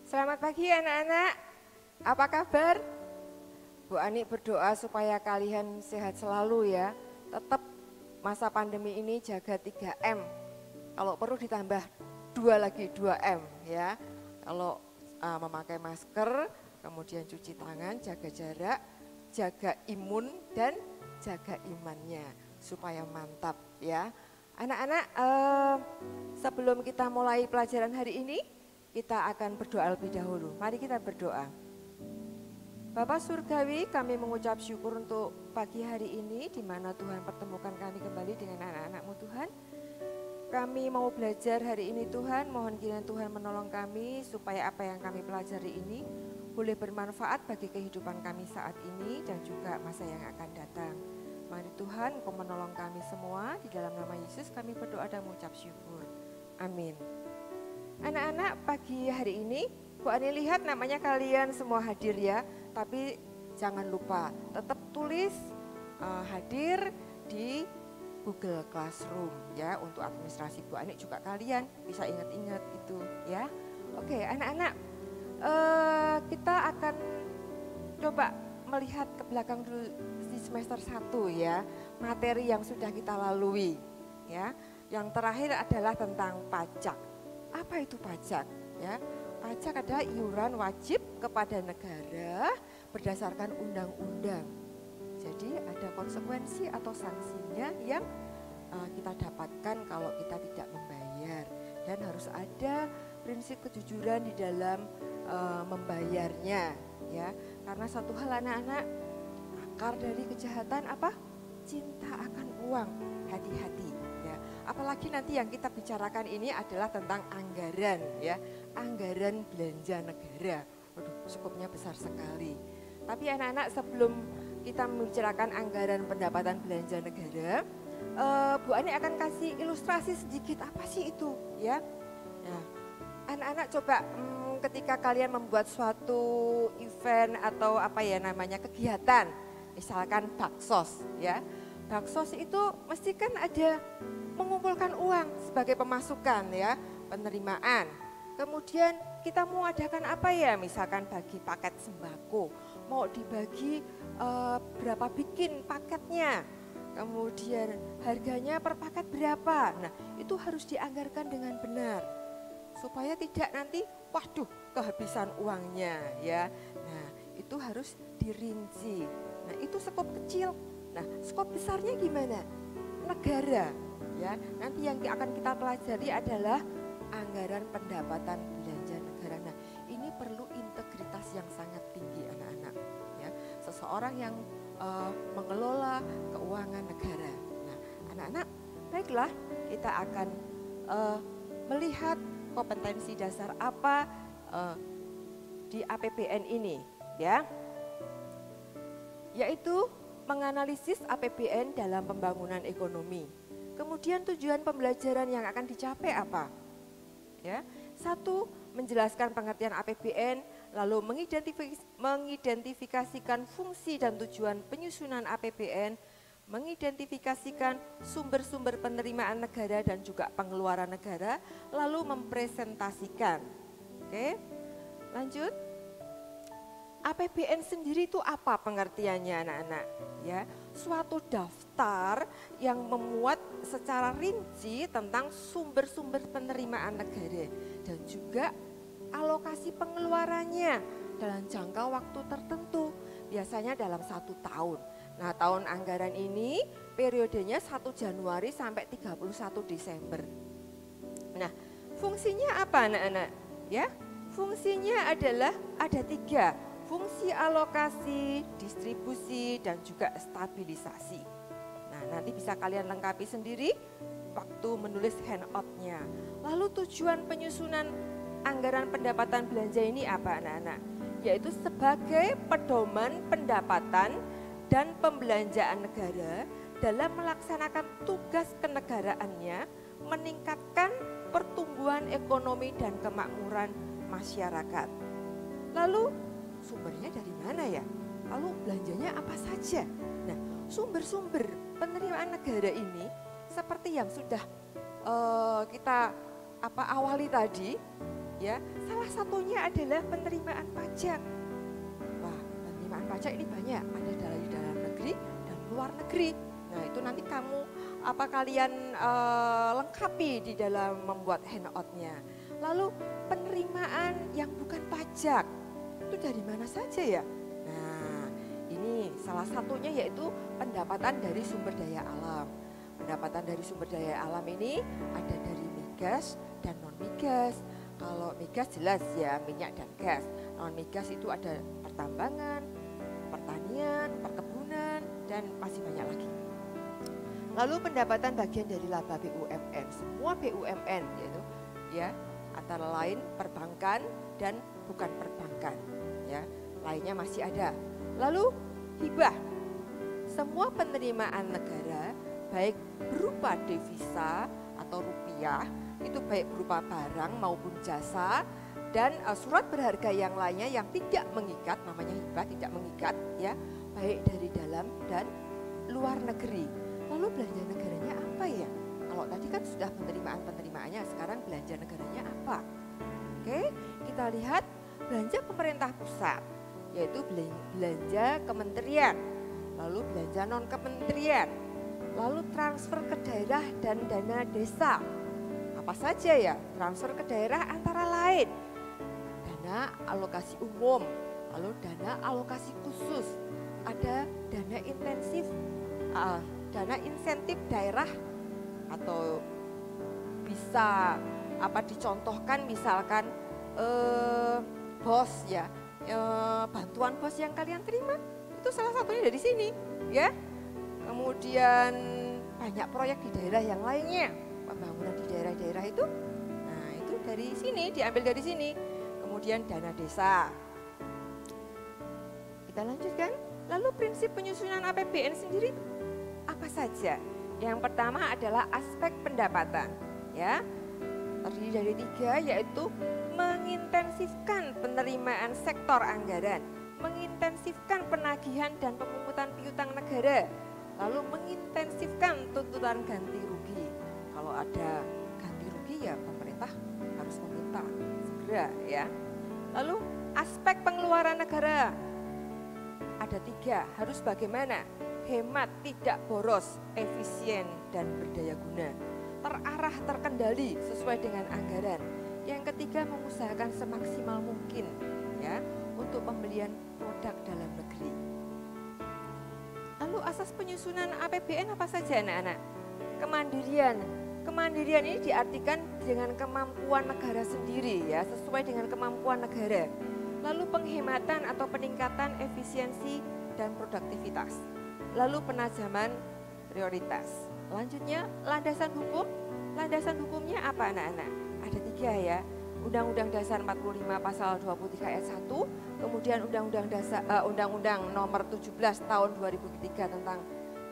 Selamat pagi anak-anak, apa kabar? Bu Ani berdoa supaya kalian sehat selalu ya. Tetap masa pandemi ini jaga 3M. Kalau perlu ditambah 2 lagi 2M ya. Kalau memakai masker, kemudian cuci tangan, jaga jarak, jaga imun dan jaga imannya supaya mantap ya. Anak-anak, sebelum kita mulai pelajaran hari ini, kita akan berdoa lebih dahulu. Mari kita berdoa. Bapa Surgawi, kami mengucap syukur untuk pagi hari ini di mana Tuhan pertemukan kami kembali dengan anak-anak-Mu Tuhan. Kami mau belajar hari ini Tuhan, mohon kiranya Tuhan menolong kami supaya apa yang kami pelajari ini boleh bermanfaat bagi kehidupan kami saat ini dan juga masa yang akan datang. Mari Tuhan, Engkau menolong kami semua, di dalam nama Yesus kami berdoa dan mengucap syukur. Amin. Anak-anak, pagi hari ini Bu Ani lihat namanya kalian semua hadir ya, tapi jangan lupa tetap tulis hadir di Google Classroom ya, untuk administrasi Bu Ani juga kalian bisa ingat-ingat gitu ya. Oke anak-anak, kita akan coba melihat ke belakang dulu di semester 1 ya, materi yang sudah kita lalui ya. Yang terakhir adalah tentang pajak. Apa itu pajak ya? Pajak adalah iuran wajib kepada negara berdasarkan undang-undang. Jadi ada konsekuensi atau sanksinya yang kita dapatkan kalau kita tidak membayar, dan harus ada prinsip kejujuran di dalam membayarnya ya. Karena satu hal anak-anak, akar dari kejahatan apa? Cinta akan uang. Hati-hati ya. Apalagi nanti yang kita bicarakan ini adalah tentang anggaran ya. Anggaran belanja negara. Waduh, cukupnya besar sekali. Tapi anak-anak, sebelum kita membicarakan anggaran pendapatan belanja negara, Bu Ani akan kasih ilustrasi sedikit apa sih itu ya. Nah, anak-anak coba ketika kalian membuat suatu event atau apa ya namanya kegiatan, misalkan baksos ya. Baksos itu mesti kan ada mengumpulkan uang sebagai pemasukan ya, penerimaan. Kemudian kita mau adakan apa ya, misalkan bagi paket sembako, mau dibagi berapa bikin paketnya, kemudian harganya per paket berapa. Nah itu harus dianggarkan dengan benar supaya tidak nanti waduh kehabisan uangnya ya. Nah itu harus dirinci. Nah itu skop kecil. Nah skop besarnya gimana? Negara ya. Nanti yang akan kita pelajari adalah anggaran pendapatan belanja negara. Nah ini perlu integritas yang sangat tinggi anak-anak ya. Seseorang yang mengelola keuangan negara. Nah anak-anak, baiklah kita akan melihat kompetensi dasar apa di APBN ini ya, yaitu menganalisis APBN dalam pembangunan ekonomi. Kemudian tujuan pembelajaran yang akan dicapai apa? Ya, 1, menjelaskan pengertian APBN, lalu mengidentifikasikan fungsi dan tujuan penyusunan APBN, mengidentifikasikan sumber-sumber penerimaan negara dan juga pengeluaran negara, lalu mempresentasikan. Oke, lanjut. APBN sendiri itu apa pengertiannya anak-anak? Ya, suatu daftar yang memuat secara rinci tentang sumber-sumber penerimaan negara dan juga alokasi pengeluarannya dalam jangka waktu tertentu, biasanya dalam 1 tahun. Nah tahun anggaran ini periodenya 1 Januari sampai 31 Desember. Nah fungsinya apa anak-anak? Ya, fungsinya adalah ada 3. Fungsi alokasi, distribusi, dan juga stabilisasi. Nah nanti bisa kalian lengkapi sendiri waktu menulis handout-nya. Lalu tujuan penyusunan anggaran pendapatan belanja ini apa anak-anak? Yaitu sebagai pedoman pendapatan dan pembelanjaan negara dalam melaksanakan tugas kenegaraannya, meningkatkan pertumbuhan ekonomi dan kemakmuran masyarakat. Lalu sumbernya dari mana ya? Lalu belanjanya apa saja? Nah, sumber-sumber penerimaan negara ini seperti yang sudah kita awali tadi, Ya, salah satunya adalah penerimaan pajak. Wah, penerimaan pajak ini banyak, ada dari dalam negeri dan luar negeri. Nah, itu nanti kalian lengkapi di dalam membuat handout-nya. Lalu penerimaan yang bukan pajak, itu dari mana saja ya? Nah, ini salah satunya yaitu pendapatan dari sumber daya alam. Pendapatan dari sumber daya alam ini ada dari migas dan non-migas. Kalau migas jelas ya minyak dan gas. Non-migas itu ada pertambangan, pertanian, perkebunan, dan masih banyak lagi. Lalu pendapatan bagian dari laba BUMN. Semua BUMN yaitu ya antara lain perbankan dan bukan perbankan. Ya, lainnya masih ada. Lalu hibah. Semua penerimaan negara baik berupa devisa atau rupiah, itu baik berupa barang maupun jasa, dan surat berharga yang lainnya yang tidak mengikat, namanya hibah, tidak mengikat ya, baik dari dalam dan luar negeri. Lalu belanja negaranya apa ya? Kalau tadi kan sudah penerimaannya, sekarang belanja negaranya apa? Oke, kita lihat belanja pemerintah pusat, yaitu belanja kementerian, lalu belanja non kementerian, lalu transfer ke daerah dan dana desa. Apa saja ya transfer ke daerah antara lain dana alokasi umum, lalu dana alokasi khusus, ada dana insentif daerah, atau bisa dicontohkan misalkan BOS ya, bantuan BOS yang kalian terima itu salah satunya dari sini ya. Kemudian banyak proyek di daerah yang lainnya, pembangunan di daerah-daerah itu, nah itu dari sini, diambil dari sini. Kemudian dana desa. Kita lanjutkan. Lalu prinsip penyusunan APBN sendiri apa saja? Yang pertama adalah aspek pendapatan, ya. Terdiri dari 3, yaitu mengintensifkan penerimaan sektor anggaran, mengintensifkan penagihan dan pemungutan piutang negara, lalu mengintensifkan tuntutan ganti rugi. Kalau ada ganti rugi ya pemerintah harus meminta segera ya. Lalu aspek pengeluaran negara ada 3, harus bagaimana? Hemat, tidak boros, efisien dan berdaya guna, terarah, terkendali sesuai dengan anggaran. Yang ketiga, mengusahakan semaksimal mungkin ya untuk pembelian produk dalam negeri. Lalu asas penyusunan APBN apa saja anak-anak? Kemandirian. Kemandirian ini diartikan dengan kemampuan negara sendiri ya, sesuai dengan kemampuan negara. Lalu penghematan atau peningkatan efisiensi dan produktivitas. Lalu penajaman prioritas. Lanjutnya landasan hukum. Landasan hukumnya apa anak-anak? Ada 3 ya. Undang-Undang Dasar 45 Pasal 23 ayat 1, kemudian Undang-Undang Nomor 17 Tahun 2003 tentang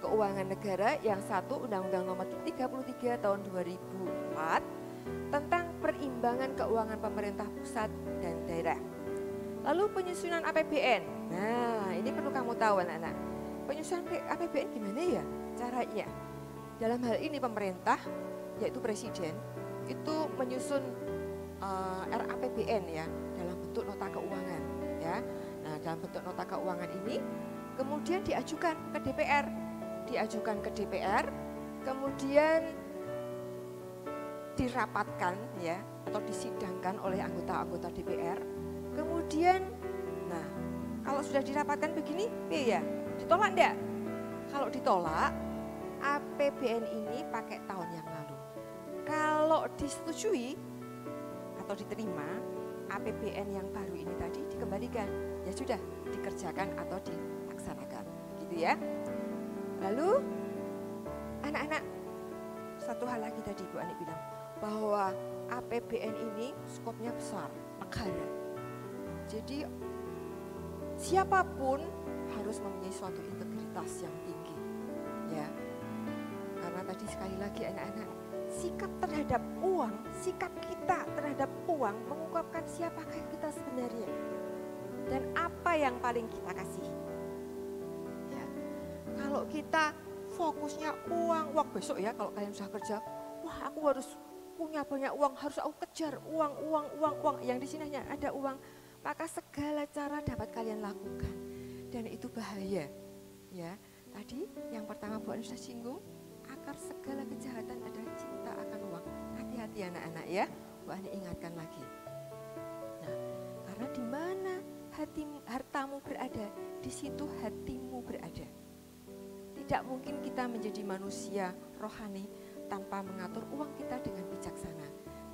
Keuangan Negara, yang satu Undang-Undang Nomor 33 Tahun 2004 tentang perimbangan keuangan pemerintah pusat dan daerah. Lalu penyusunan APBN. Nah, ini perlu kamu tahu anak-anak. Penyusunan APBN gimana ya caranya? Dalam hal ini pemerintah, yaitu presiden, itu menyusun RAPBN ya dalam bentuk nota keuangan ya. Nah, dalam bentuk nota keuangan ini kemudian diajukan ke DPR, kemudian dirapatkan ya atau disidangkan oleh anggota-anggota DPR. Kemudian nah, kalau sudah dirapatkan begini, ya ditolak enggak? Kalau ditolak, APBN ini pakai tahun yang lalu. Kalau disetujui atau diterima, APBN yang baru ini tadi dikembalikan, ya sudah dikerjakan atau dilaksanakan, gitu ya. Lalu anak-anak, satu hal lagi tadi Bu Ani bilang bahwa APBN ini skopnya besar, negara. Jadi siapapun harus mempunyai suatu integritas yang tinggi, ya. Karena tadi sekali lagi anak-anak, sikap terhadap uang, sikap kita terhadap uang mengungkapkan siapakah kita sebenarnya dan apa yang paling kita kasih. Ya. Kalau kita fokusnya uang besok ya, kalau kalian sudah kerja, wah aku harus punya banyak uang, harus aku kejar uang. Yang di sini hanya ada uang, maka segala cara dapat kalian lakukan. Dan itu bahaya. Ya, tadi yang pertama Bu Ani sudah singgung, akar segala kejahatan adalah cinta akan uang. Hati-hati anak-anak ya, Bu Ani ingatkan lagi. Nah, karena di mana hartamu berada, di situ hatimu berada. Tidak mungkin kita menjadi manusia rohani tanpa mengatur uang kita dengan bijaksana.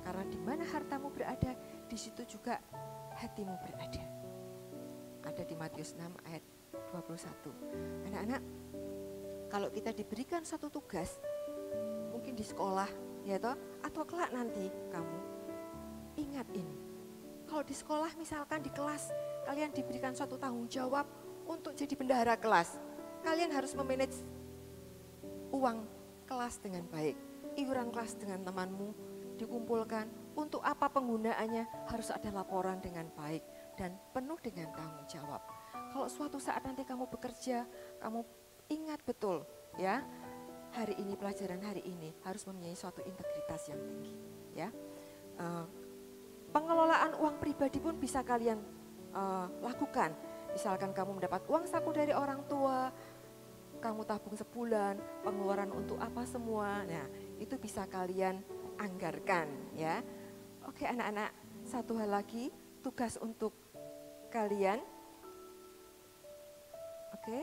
Karena di mana hartamu berada, di situ juga hatimu berada. Ada di Matius 6 ayat 21. Anak-anak, kalau kita diberikan satu tugas, mungkin di sekolah, ya toh, atau kelak nanti kamu ingat ini. Kalau di sekolah misalkan di kelas, kalian diberikan suatu tanggung jawab untuk jadi bendahara kelas. Kalian harus memanage uang kelas dengan baik. Iuran kelas dengan temanmu dikumpulkan. Untuk apa penggunaannya harus ada laporan dengan baik dan penuh dengan tanggung jawab. Kalau suatu saat nanti kamu bekerja, kamu ingat betul ya, hari ini pelajaran hari ini harus mempunyai suatu integritas yang tinggi ya. Pengelolaan uang pribadi pun bisa kalian lakukan. Misalkan kamu mendapat uang saku dari orang tua, kamu tabung sebulan, pengeluaran untuk apa semua. Nah, itu bisa kalian anggarkan ya. Oke anak-anak, satu hal lagi, tugas untuk kalian. Oke,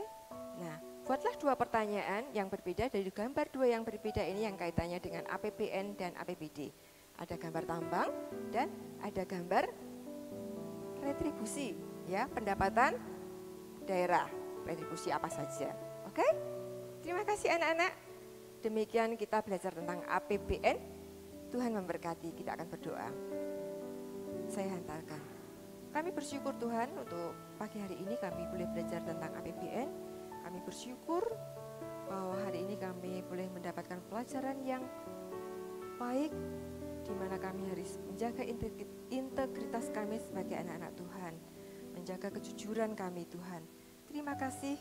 nah buatlah 2 pertanyaan yang berbeda dari gambar 2 yang berbeda ini yang kaitannya dengan APBN dan APBD. Ada gambar tambang dan ada gambar retribusi ya, pendapatan daerah, retribusi apa saja. Oke, terima kasih anak-anak. Demikian kita belajar tentang APBN. Tuhan memberkati, kita akan berdoa. Saya hantarkan. Kami bersyukur Tuhan untuk pagi hari ini kami boleh belajar tentang APBN. Kami bersyukur bahwa hari ini kami boleh mendapatkan pelajaran yang baik, di mana kami harus menjaga integritas kami sebagai anak-anak Tuhan, menjaga kejujuran kami Tuhan. Terima kasih,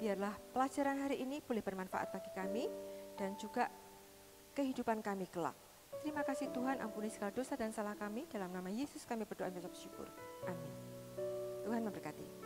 biarlah pelajaran hari ini boleh bermanfaat bagi kami dan juga kehidupan kami kelak. Terima kasih Tuhan, ampuni segala dosa dan salah kami. Dalam nama Yesus kami berdoa dan bersyukur. Amin. Tuhan memberkati.